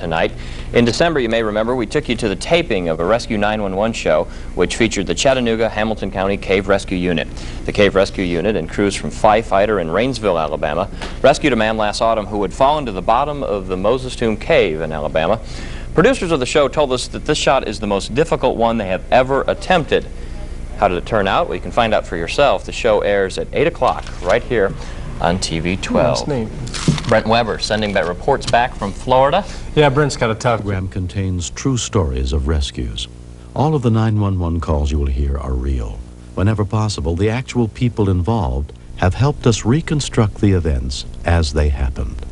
tonight. In December, you may remember, we took you to the taping of a Rescue 911 show which featured the Chattanooga-Hamilton County Cave Rescue Unit. The Cave Rescue Unit and crews from Firefighter in Rainsville, Alabama, rescued a man last autumn who had fallen to the bottom of the Moses Tomb Cave in Alabama. Producers of the show told us that this shot is the most difficult one they have ever attempted. How did it turn out? Well, you can find out for yourself. The show airs at 8 o'clock right here on TV 12. Brent Weber sending back reports back from Florida. Yeah, Brent's got a tough... The program contains true stories of rescues. All of the 911 calls you will hear are real. Whenever possible, the actual people involved have helped us reconstruct the events as they happened.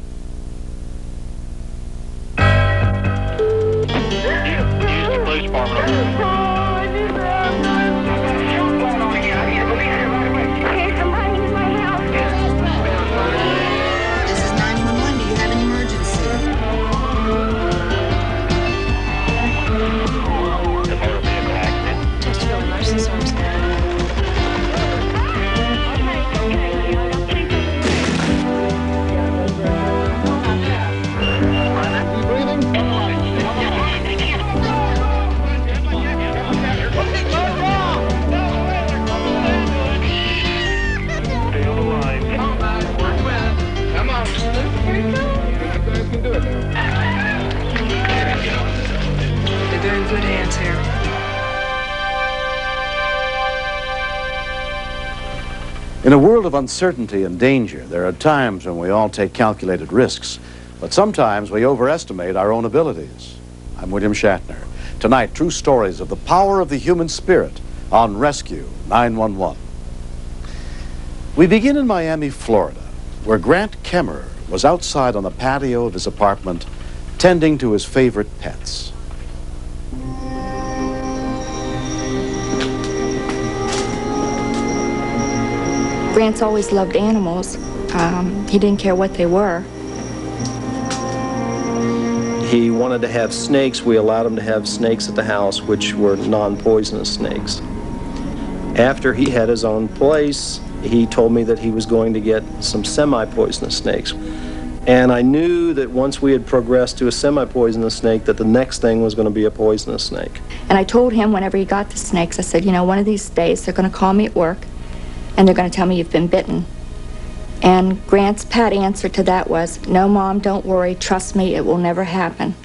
In a world of uncertainty and danger, there are times when we all take calculated risks, but sometimes we overestimate our own abilities. I'm William Shatner. Tonight, true stories of the power of the human spirit on Rescue 911. We begin in Miami, Florida, where Grant Kemmerer was outside on the patio of his apartment, tending to his favorite pets. Grant's always loved animals. He didn't care what they were. He wanted to have snakes. We allowed him to have snakes at the house, which were non-poisonous snakes. After he had his own place, he told me that he was going to get some semi-poisonous snakes. And I knew that once we had progressed to a semi-poisonous snake, that the next thing was going to be a poisonous snake. And I told him whenever he got the snakes, I said, you know, one of these days they're going to call me at work and they're going to tell me you've been bitten. And Grant's pat answer to that was, no, Mom, don't worry. Trust me, it will never happen.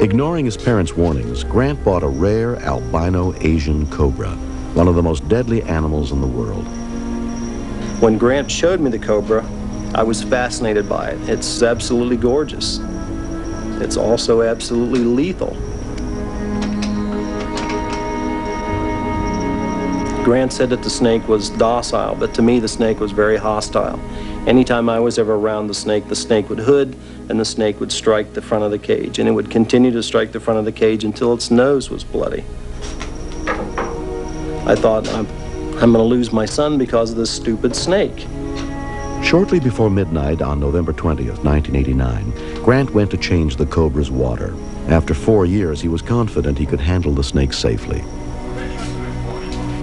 Ignoring his parents' warnings, Grant bought a rare albino Asian cobra, one of the most deadly animals in the world. When Grant showed me the cobra, I was fascinated by it. It's absolutely gorgeous. It's also absolutely lethal. Grant said that the snake was docile, but to me the snake was very hostile. Anytime I was ever around the snake would hood and the snake would strike the front of the cage, and it would continue to strike the front of the cage until its nose was bloody. I thought, I'm going to lose my son because of this stupid snake. Shortly before midnight on November 20th, 1989, Grant went to change the cobra's water. After 4 years, he was confident he could handle the snake safely.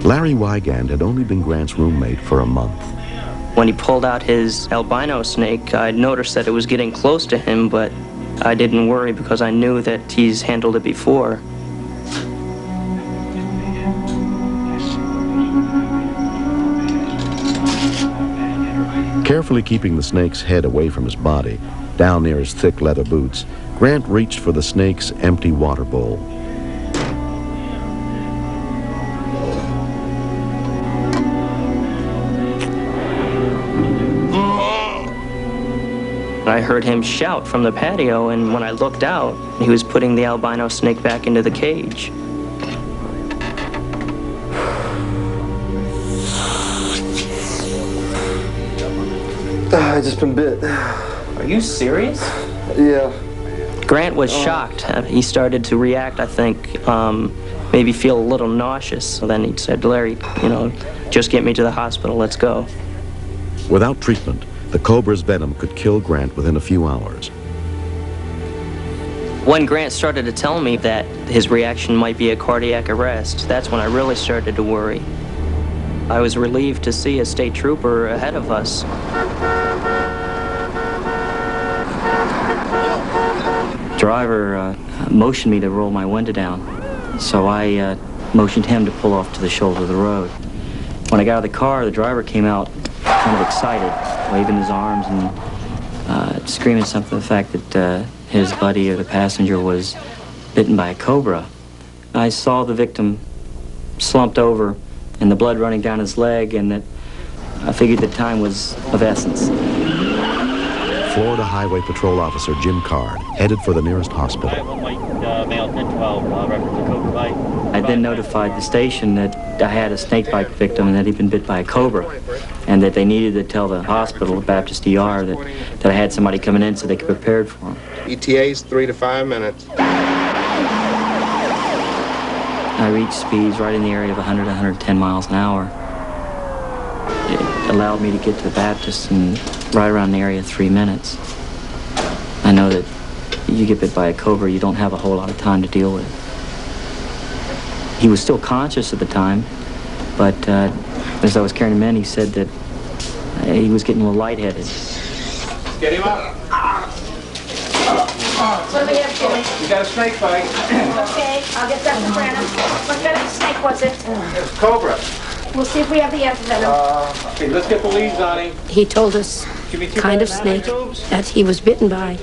Larry Wygand had only been Grant's roommate for a month. When he pulled out his albino snake, I noticed that it was getting close to him, but I didn't worry because I knew that he's handled it before. Carefully keeping the snake's head away from his body, down near his thick leather boots, Grant reached for the snake's empty water bowl. I heard him shout from the patio, and when I looked out, he was putting the albino snake back into the cage. I just been bit. Are you serious? Yeah. Grant was shocked. He started to react, I think, maybe feel a little nauseous. So then he said, Larry, you know, just get me to the hospital, let's go. Without treatment, the cobra's venom could kill Grant within a few hours. When Grant started to tell me that his reaction might be a cardiac arrest, that's when I really started to worry. I was relieved to see a state trooper ahead of us. Driver motioned me to roll my window down, so I motioned him to pull off to the shoulder of the road. When I got out of the car, the driver came out kind of excited, waving his arms and screaming something to the fact that his buddy or the passenger was bitten by a cobra. I saw the victim slumped over and the blood running down his leg, and that I figured that time was of essence. Florida Highway Patrol Officer Jim Card headed for the nearest hospital. I then notified the station that I had a snake bite victim and that he'd been bit by a cobra, and that they needed to tell the hospital, Baptist ER, that I had somebody coming in so they could be prepared for him. ETA's 3 to 5 minutes. I reached speeds right in the area of 100 110 miles an hour. It allowed me to get to the Baptist in right around the area of 3 minutes. I know that you get bit by a cobra, you don't have a whole lot of time to deal with it. He was still conscious at the time, but as I was carrying him in, he said that he was getting a little lightheaded. Get him up. What do we have, Jimmy? You got a snake bite. Okay, I'll get Dr. Branham. What kind of snake was it? It's cobra. We'll see if we have the antivenom. Okay, let's get the leads on him. He told us kind of snake that he was bitten by,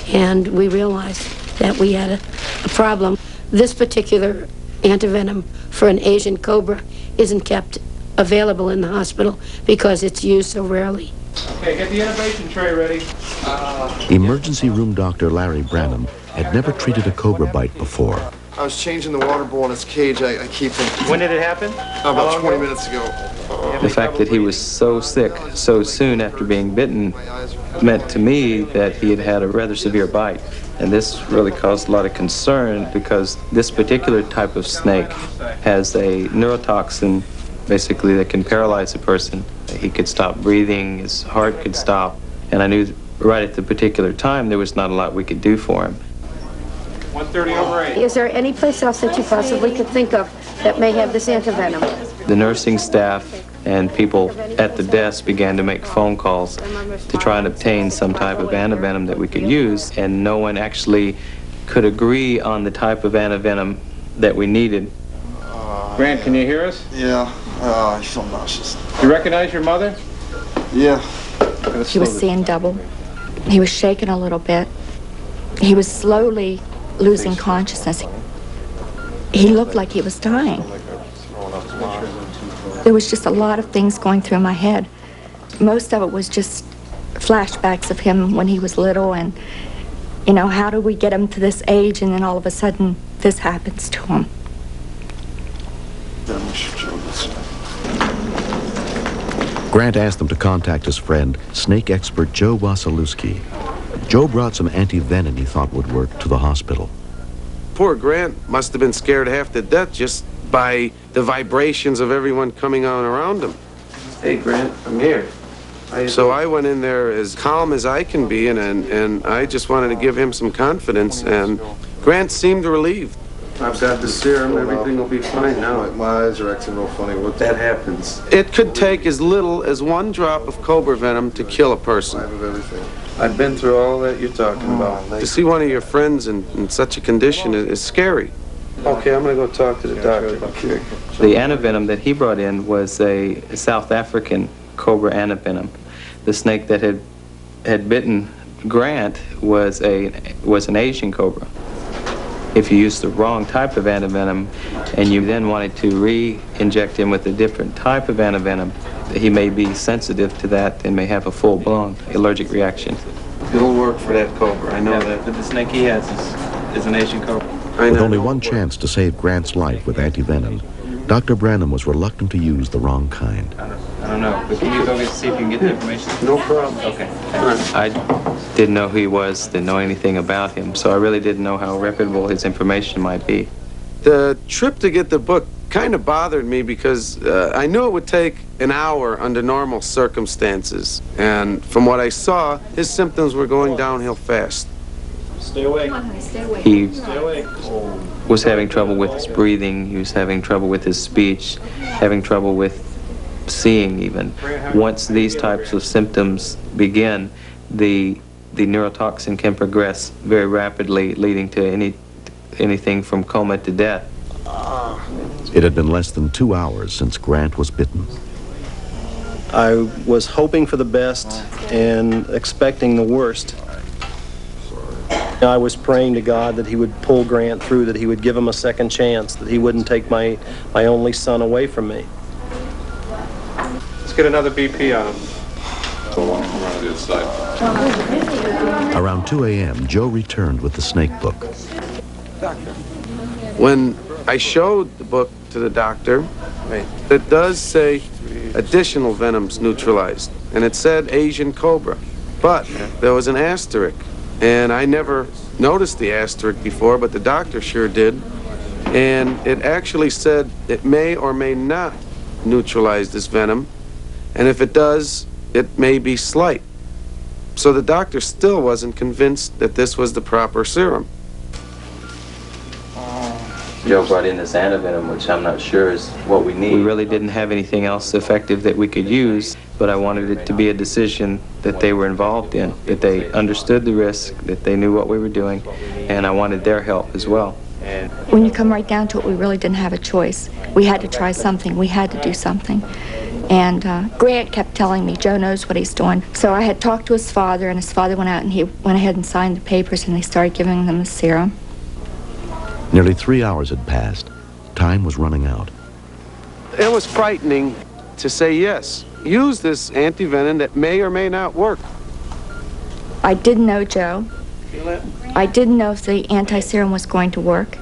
and we realized that we had a problem. This particular antivenom for an Asian cobra isn't kept available in the hospital because it's used so rarely. Okay, get the intubation tray ready. Emergency room doctor Larry Branham had never treated a cobra bite before. I was changing the water bowl in its cage. I keep him. When did it happen? About 20 minutes ago. The fact that he was so sick so soon after being bitten meant to me that he had had a rather severe bite. And this really caused a lot of concern because this particular type of snake has a neurotoxin, basically, that can paralyze a person. He could stop breathing, his heart could stop, and I knew right at the particular time there was not a lot we could do for him. 1:30 over 8. Is there any place else that you possibly could think of that may have this antivenom? The nursing staff and people at the desk began to make phone calls to try and obtain some type of antivenom that we could use, and no one actually could agree on the type of antivenom that we needed. Grant, can you hear us? Yeah, I feel nauseous. You recognize your mother? Yeah. He was seeing double. He was shaking a little bit. He was slowly losing consciousness. He looked like he was dying. There was just a lot of things going through my head. Most of it was just flashbacks of him when he was little and, you know, how do we get him to this age and then all of a sudden this happens to him. Grant asked them to contact his friend, snake expert Joe Wasilewski. Joe brought some anti-venom he thought would work to the hospital. Poor Grant must have been scared half to death just by the vibrations of everyone coming on around him. Hey, Grant, I'm here. So I went in there as calm as I can be, and I just wanted to give him some confidence, and Grant seemed relieved. I've got the serum. Everything will be fine now. My eyes are acting real funny. What That happens. It could take as little as 1 drop of cobra venom to kill a person. of everything. I've been through all that you're talking about. To see one of your friends in such a condition is scary. Okay, I'm gonna go talk to the doctor. The antivenom that he brought in was a South African cobra antivenom. The snake that had bitten Grant was an Asian cobra. If you use the wrong type of antivenom and you then wanted to re-inject him with a different type of antivenom, he may be sensitive to that and may have a full-blown allergic reaction. It'll work for that cobra, I know that. But the snake he has is an Asian cobra. With only one chance to save Grant's life with anti-venom, Dr. Branham was reluctant to use the wrong kind. I don't know, but can you go see if you can get the information? No problem. Okay. I didn't know who he was, didn't know anything about him, so I really didn't know how reputable his information might be. The trip to get the book kind of bothered me because I knew it would take an hour under normal circumstances. And from what I saw, his symptoms were going downhill fast. Stay away. Come on, honey, stay away. He Stay away. was having trouble with his breathing, he was having trouble with his speech, having trouble with seeing even. Once these types of symptoms begin, the neurotoxin can progress very rapidly, leading to anything from coma to death. It had been less than 2 hours since Grant was bitten. I was hoping for the best and expecting the worst. I was praying to God that he would pull Grant through, that he would give him a second chance, that he wouldn't take my only son away from me. Let's get another BP on him. Around 2 a.m., Joe returned with the snake book. When I showed the book to the doctor, it does say additional venoms neutralized, and it said Asian cobra, but there was an asterisk, and I never noticed the asterisk before, but the doctor sure did, and it actually said it may or may not neutralize this venom, and if it does, it may be slight. So the doctor still wasn't convinced that this was the proper serum. Joe brought in this antivenom, which I'm not sure is what we need. We really didn't have anything else effective that we could use, but I wanted it to be a decision that they were involved in, that they understood the risk, that they knew what we were doing, and I wanted their help as well. When you come right down to it, we really didn't have a choice. We had to try something. We had to do something. And Grant kept telling me, Joe knows what he's doing. So I had talked to his father, and his father went out and he went ahead and signed the papers, and they started giving them the serum. Nearly 3 hours had passed. Time was running out. It was frightening to say yes. Use this antivenom that may or may not work. I didn't know Joe. I didn't know if the anti-serum was going to work.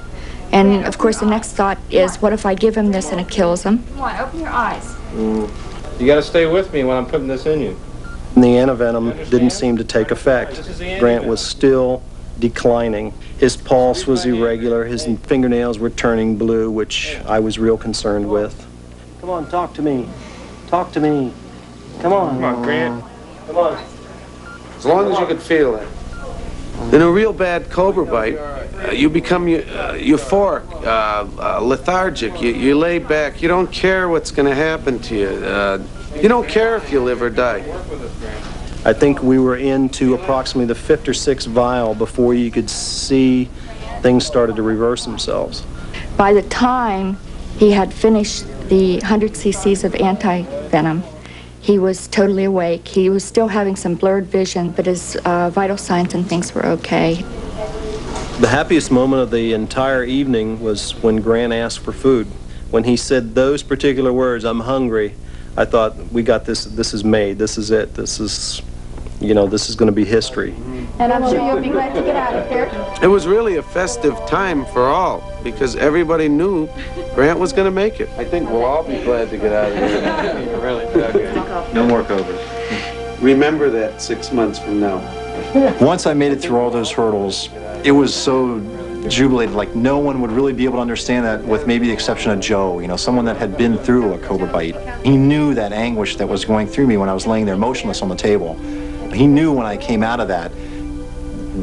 And of course the next thought is, what if I give him this and it kills him? Come on, open your eyes. You got to stay with me when I'm putting this in you. And the antivenom didn't seem to take effect. Grant was still declining. His pulse was irregular, his fingernails were turning blue, which I was real concerned with. Come on, talk to me. Talk to me. Come on. Come on, Grant. Come on. As long as you could feel it. In a real bad cobra bite, you become euphoric, lethargic. You lay back. You don't care what's going to happen to you. You don't care if you live or die. I think we were into approximately the 5th or 6th vial before you could see things started to reverse themselves. By the time he had finished the 100 cc's of anti-venom, he was totally awake. He was still having some blurred vision, but his vital signs and things were okay. The happiest moment of the entire evening was when Grant asked for food. When he said those particular words, "I'm hungry," I thought, we got this. This is made. This is it. This is, you know, this is going to be history. And I'm sure you'll be glad to get out of here. It was really a festive time for all, because everybody knew Grant was going to make it. I think we'll all be glad to get out of here. Really? Okay. No more cobras. Remember that 6 months from now. Once I made it through all those hurdles, it was so jubilated, like no one would really be able to understand that, with maybe the exception of Joe, you know, someone that had been through a cobra bite. He knew that anguish that was going through me when I was laying there motionless on the table. He knew when I came out of that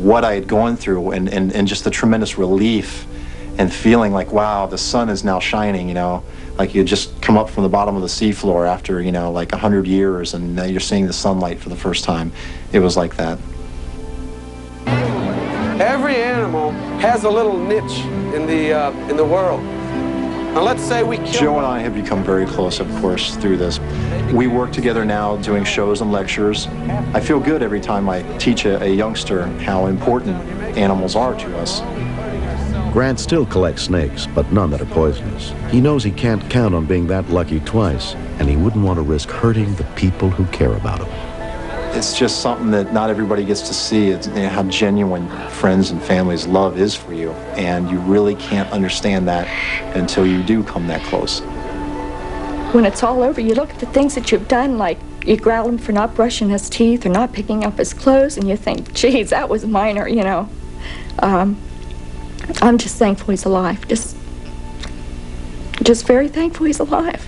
what I had gone through, and just the tremendous relief and feeling like, wow, the sun is now shining, you know, like you just come up from the bottom of the seafloor after, you know, like 100 years, and now you're seeing the sunlight for the first time. It was like that. Every animal has a little niche in the world. Now let's say we kill Joe and I have become very close, of course, through this. We work together now doing shows and lectures. I feel good every time I teach a youngster how important animals are to us. Grant still collects snakes, but none that are poisonous. He knows he can't count on being that lucky twice, and he wouldn't want to risk hurting the people who care about him. It's just something that not everybody gets to see. It's, you know, how genuine friends and family's love is for you, and you really can't understand that until you do come that close. When it's all over, you look at the things that you've done, like you growl him for not brushing his teeth or not picking up his clothes, and you think, geez, that was minor, you know. I'm just thankful he's alive. Just very thankful he's alive.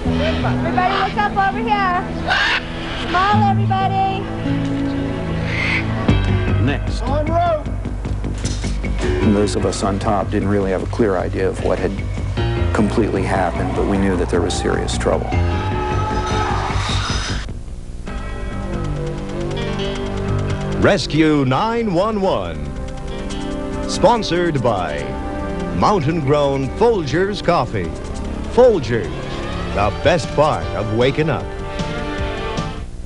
Everybody look up over here. Smile, everybody. Next. On road. Those of us on top didn't really have a clear idea of what had completely happened, but we knew that there was serious trouble. Rescue 911. Sponsored by Mountain Grown Folgers Coffee. Folgers, the best part of waking up.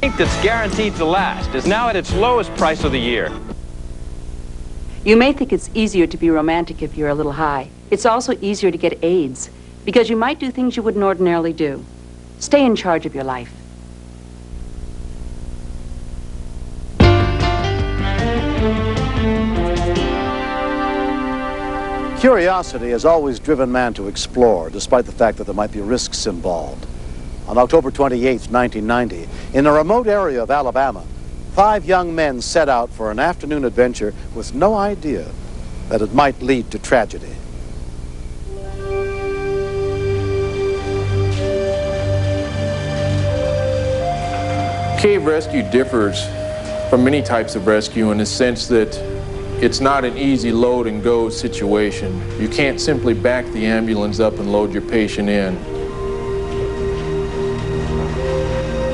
Ink that's guaranteed to last is now at its lowest price of the year. You may think it's easier to be romantic if you're a little high. It's also easier to get AIDS, because you might do things you wouldn't ordinarily do. Stay in charge of your life. Curiosity has always driven man to explore, despite the fact that there might be risks involved. On October 28, 1990, in a remote area of Alabama, 5 young men set out for an afternoon adventure with no idea that it might lead to tragedy. Cave rescue differs from many types of rescue in the sense that it's not an easy load and go situation. You can't simply back the ambulance up and load your patient in.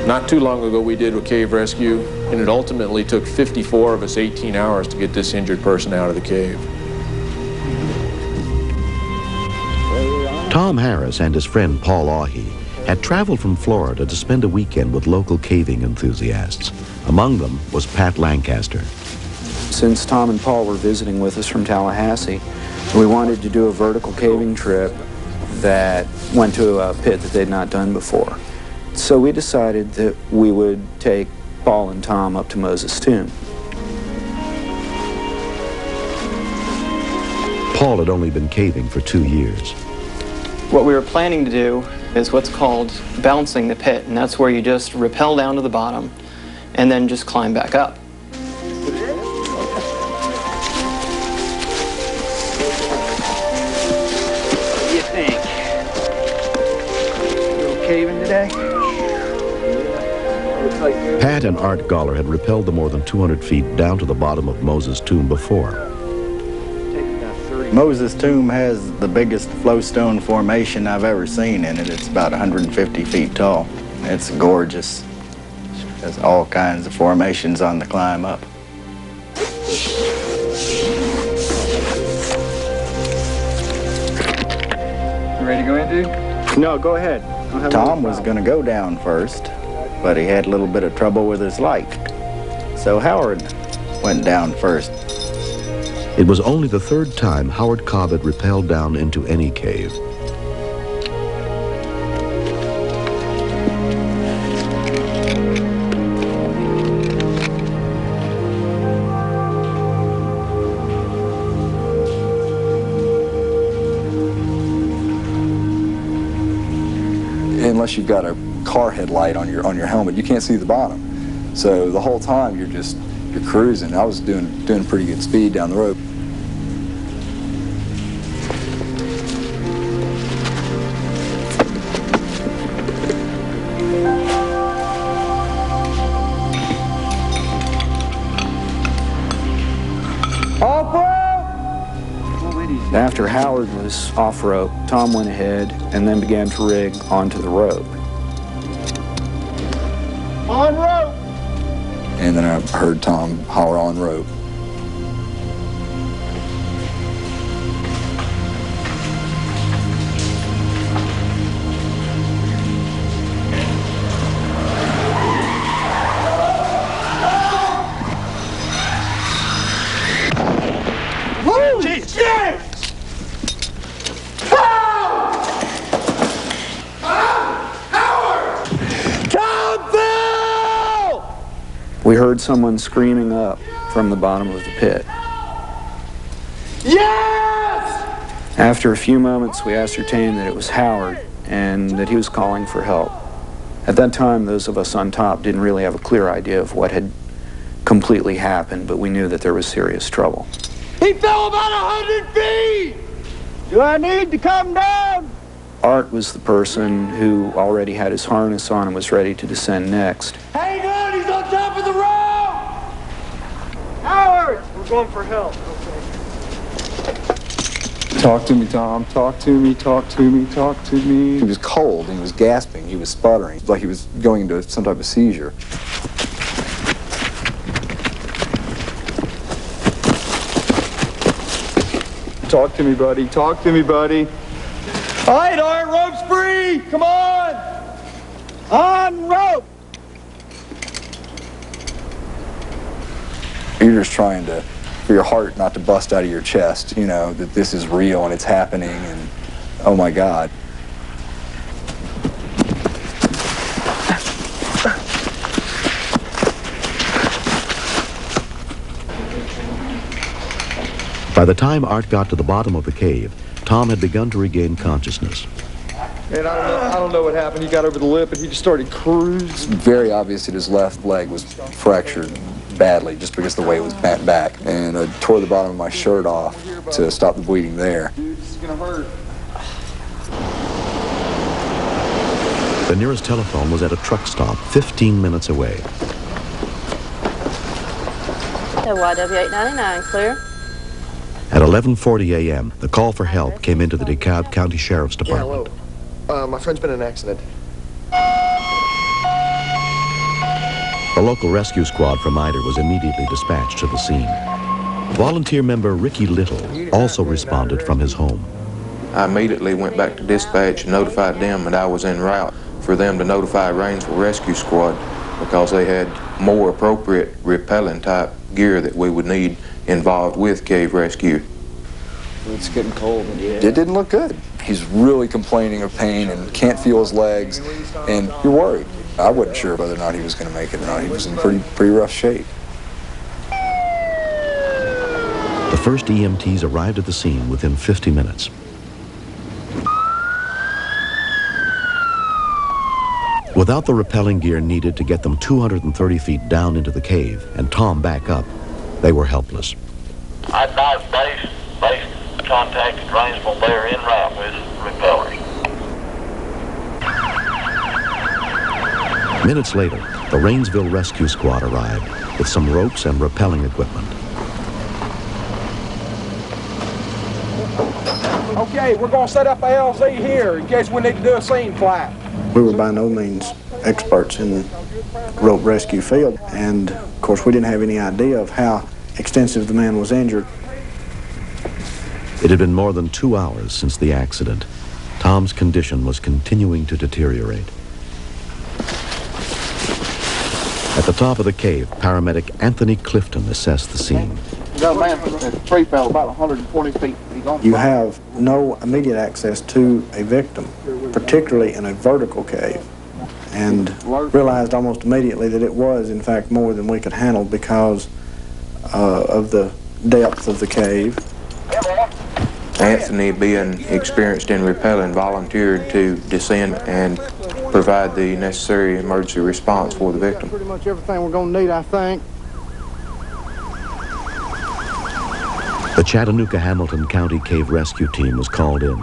Not too long ago we did a cave rescue, and it ultimately took 54 of us 18 hours to get this injured person out of the cave. Tom Harris and his friend Paul Aughey had traveled from Florida to spend a weekend with local caving enthusiasts. Among them was Pat Lancaster. Since Tom and Paul were visiting with us from Tallahassee, we wanted to do a vertical caving trip that went to a pit that they'd not done before. So we decided that we would take Paul and Tom up to Moses Tomb. Paul had only been caving for 2 years. What we were planning to do is what's called bouncing the pit, and that's where you just rappel down to the bottom and then just climb back up. What do you think? A little caving today? Pat and Art Goller had rappelled the more than 200 feet down to the bottom of Moses Tomb before. Moses Tomb has the biggest flowstone formation I've ever seen in it. It's about 150 feet tall. It's gorgeous. There's all kinds of formations on the climb up. You ready to go in, dude? No, go ahead. Tom was going to go down first, but he had a little bit of trouble with his light. So Howard went down first. It was only the 3rd time Howard Cobb had rappelled down into any cave. Unless you've got a car headlight on your helmet, you can't see the bottom. So the whole time you're cruising. I was doing pretty good speed down the road. After Howard was off rope, Tom went ahead and then began to rig onto the rope. On rope! And then I heard Tom holler on rope. We heard someone screaming up from the bottom of the pit. Yes! After a few moments, we ascertained that it was Howard and that he was calling for help. At that time, those of us on top didn't really have a clear idea of what had completely happened, but we knew that there was serious trouble. He fell about 100 feet! Do I need to come down? Art was the person who already had his harness on and was ready to descend next. Hang on, he's on top of the rope! Howard! We're going for help. Talk to me, Tom. Talk to me, talk to me, talk to me. He was cold, and he was gasping, he was sputtering, like he was going into some type of seizure. Talk to me, buddy. Talk to me, buddy. All right, rope's free. Come on. On rope. You're just trying to, for your heart not to bust out of your chest, you know, that this is real and it's happening, and oh my God. By the time Art got to the bottom of the cave, Tom had begun to regain consciousness. And I don't know what happened. He got over the lip and he just started cruising. It's very obvious that his left leg was fractured badly just because of the way it was bent back. And I tore the bottom of my shirt off to stop the bleeding there. Dude, this is gonna hurt. The nearest telephone was at a truck stop 15 minutes away. YW899, clear. At 11:40 a.m., the call for help came into the DeKalb County Sheriff's Department. Hello. My friend's been in an accident. The local rescue squad from Eider was immediately dispatched to the scene. Volunteer member Ricky Little also responded from his home. I immediately went back to dispatch and notified them that I was en route for them to notify Rainsville Rescue Squad because they had more appropriate rappelling type gear that we would need involved with cave rescue. It's getting cold. It didn't look good. He's really complaining of pain and can't feel his legs, and you're worried. I wasn't sure whether or not he was going to make it or not. He was in pretty rough shape. The first EMTs arrived at the scene within 50 minutes. Without the rappelling gear needed to get them 230 feet down into the cave and Tom back up, they were helpless. I advised base contacted Rainsville. They are en route with repellers. Minutes later, the Rainsville Rescue Squad arrived with some ropes and rappelling equipment. Okay, we're gonna set up a LZ here in case we need to do a scene flat. We were by no means experts in the rope rescue field, and of course we didn't have any idea of how extensive the man was injured. It had been more than 2 hours since the accident. Tom's condition was continuing to deteriorate. At the top of the cave, paramedic Anthony Clifton assessed the scene. We got a man that's free fell about 120 feet. You have no immediate access to a victim, particularly in a vertical cave, and realized almost immediately that it was, in fact, more than we could handle because of the depth of the cave. Anthony, being experienced in rappelling, volunteered to descend and provide the necessary emergency response for the victim. Pretty much everything we're going to need, I think. The Chattanooga-Hamilton County Cave Rescue Team was called in,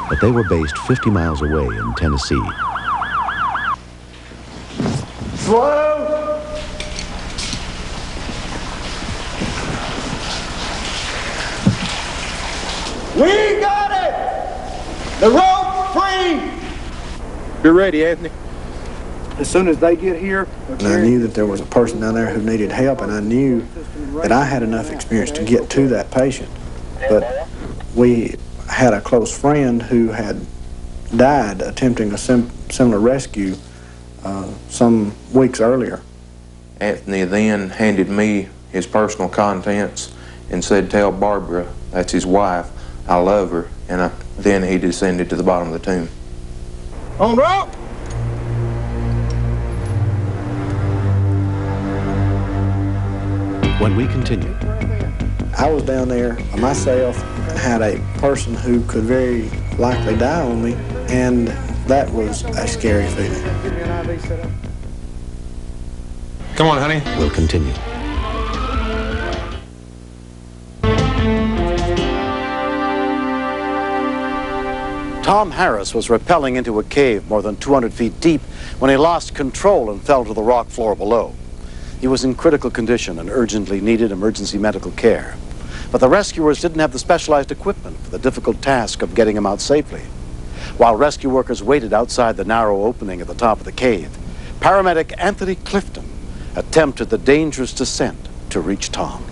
but they were based 50 miles away in Tennessee. Slow! We got it! The rope free! You're ready, Anthony. As soon as they get here... And I knew that there was a person down there who needed help, and I knew that I had enough experience to get to that patient. But we had a close friend who had died attempting a similar rescue some weeks earlier. Anthony then handed me his personal contents and said, "Tell Barbara," that's his wife, "I love her," and then he descended to the bottom of the tomb. On rope! When we continued, I was down there myself, had a person who could very likely die on me, and that was a scary feeling. Come on, honey. We'll continue. Tom Harris was rappelling into a cave more than 200 feet deep when he lost control and fell to the rock floor below. He was in critical condition and urgently needed emergency medical care. but the rescuers didn't have the specialized equipment for the difficult task of getting him out safely. While rescue workers waited outside the narrow opening at the top of the cave, paramedic Anthony Clifton attempted the dangerous descent to reach Tom.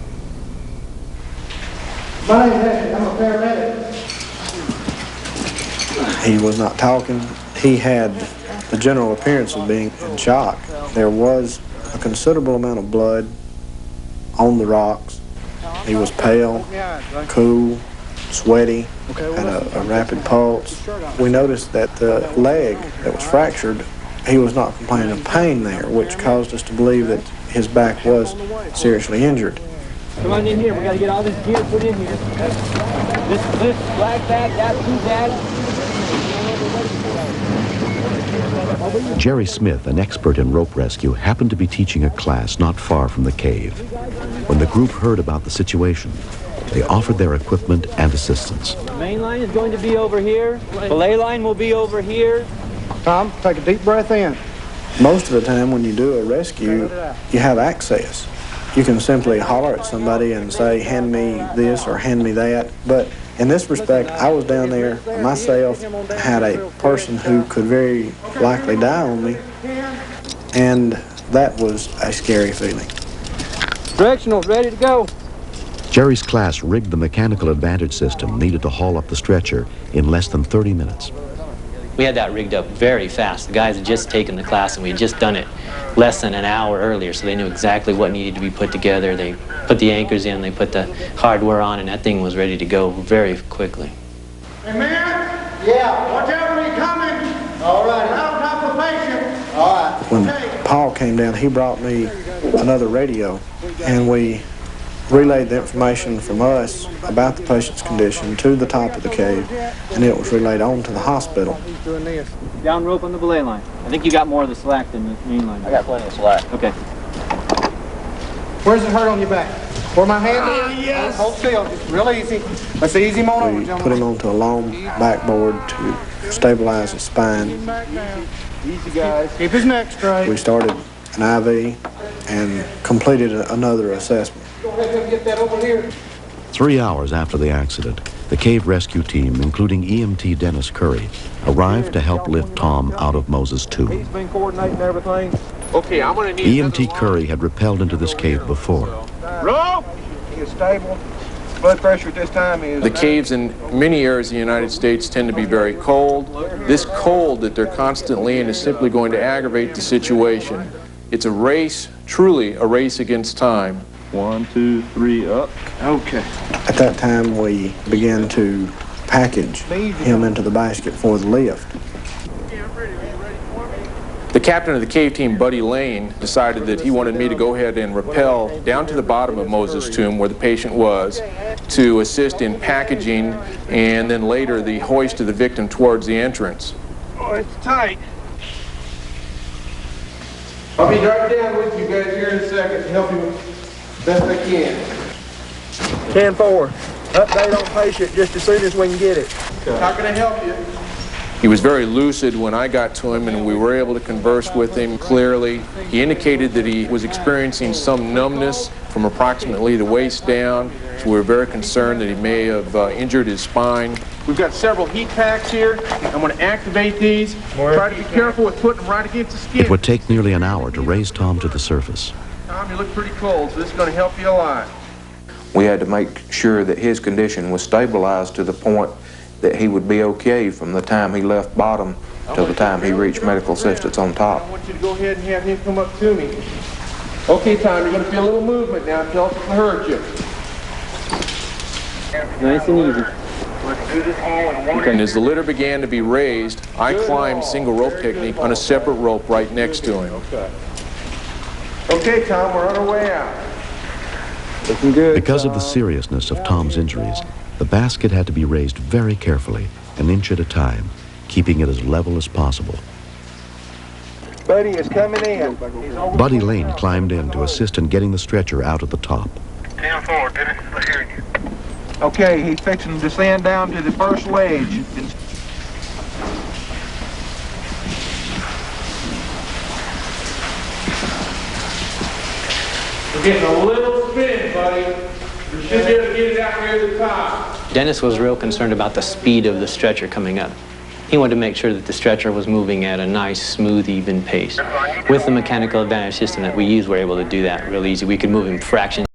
My name's Anthony. I'm a paramedic. He was not talking. He had the general appearance of being in shock. There was a considerable amount of blood on the rocks. He was pale, cool, sweaty, had a rapid pulse. We noticed that the leg that was fractured, he was not complaining of pain there, which caused us to believe that his back was seriously injured. Come on in here. We got to get all this gear put in here. This, black that, two that. Jerry Smith, an expert in rope rescue, happened to be teaching a class not far from the cave. When the group heard about the situation, they offered their equipment and assistance. The main line is going to be over here. The belay line will be over here. Tom, take a deep breath in. Most of the time when you do a rescue, you have access. You can simply holler at somebody and say, hand me this or hand me that. But in this respect, I was down there myself, had a person who could very likely die on me, and that was a scary feeling. Directional, ready to go. Jerry's class rigged the mechanical advantage system needed to haul up the stretcher in less than 30 minutes. We had that rigged up very fast. The guys had just taken the class and we had just done it less than an hour earlier, so they knew exactly what needed to be put together. They put the anchors in, they put the hardware on, and that thing was ready to go very quickly. Hey, man? Yeah. Watch out for me coming. All right. Out top of patient. All right. When Paul came down, he brought me another radio, and we relayed the information from us about the patient's condition to the top of the cave, and it was relayed on to the hospital. Down rope on the belay line. I think you got more of the slack than the main line. I got plenty of slack. Okay. Where's it hurt on your back? Where my hand is? Yes. Hold still. It's real easy. That's the easy motor. We put him onto a long backboard to stabilize his spine. Easy, guys. Keep his neck straight. We started an IV and completed another assessment. Go ahead and get that over here. 3 hours after the accident, the cave rescue team, including EMT Dennis Curry, arrived to help lift Tom out of Moses' tomb. He's been coordinating everything. Okay, I'm going to need EMT Curry had rappelled into this cave before. Rope! He is stable. Blood pressure at this time is... The caves in many areas of the United States tend to be very cold. This cold that they're constantly in is simply going to aggravate the situation. It's a race, truly a race against time. 1, 2, 3, up. Okay. At that time, we began to package him into the basket for the lift. The captain of the cave team, Buddy Lane, decided that he wanted me to go ahead and rappel down to the bottom of Moses' tomb where the patient was to assist in packaging and then later the hoist of the victim towards the entrance. Oh, it's tight. I'll be right down with you guys here in a second to help you best I can. 10-4. Update on patient just as soon as we can get it. How can I help you? He was very lucid when I got to him and we were able to converse with him clearly. He indicated that he was experiencing some numbness from approximately the waist down, so we were very concerned that he may have injured his spine. We've got several heat packs here. I'm going to activate these. Try to be careful with putting them right against the skin. It would take nearly an hour to raise Tom to the surface. Tom, you look pretty cold, so this is going to help you a lot. We had to make sure that his condition was stabilized to the point that he would be okay from the time he left bottom till the time he reached medical assistance on top. I want you to go ahead and have him come up to me. Okay, Tom, you're going to feel a little movement now. Tell us if it hurt you. Nice and easy. And as the litter began to be raised, I climbed single rope technique on a separate rope right next to him. Okay, Tom, we're on our way out. Looking good. Because of the seriousness of Tom's injuries, the basket had to be raised very carefully, an inch at a time, keeping it as level as possible. Buddy is coming in. Buddy Lane climbed in to assist in getting the stretcher out at the top. 10-4, Dennis. I hear you. Okay, he's fixing to descend down to the first ledge. We're getting a little spin, buddy. You should be able to get it out here at the top. Dennis was real concerned about the speed of the stretcher coming up. He wanted to make sure that the stretcher was moving at a nice, smooth, even pace. With the mechanical advantage system that we use, we're able to do that real easy. We could move in fractions.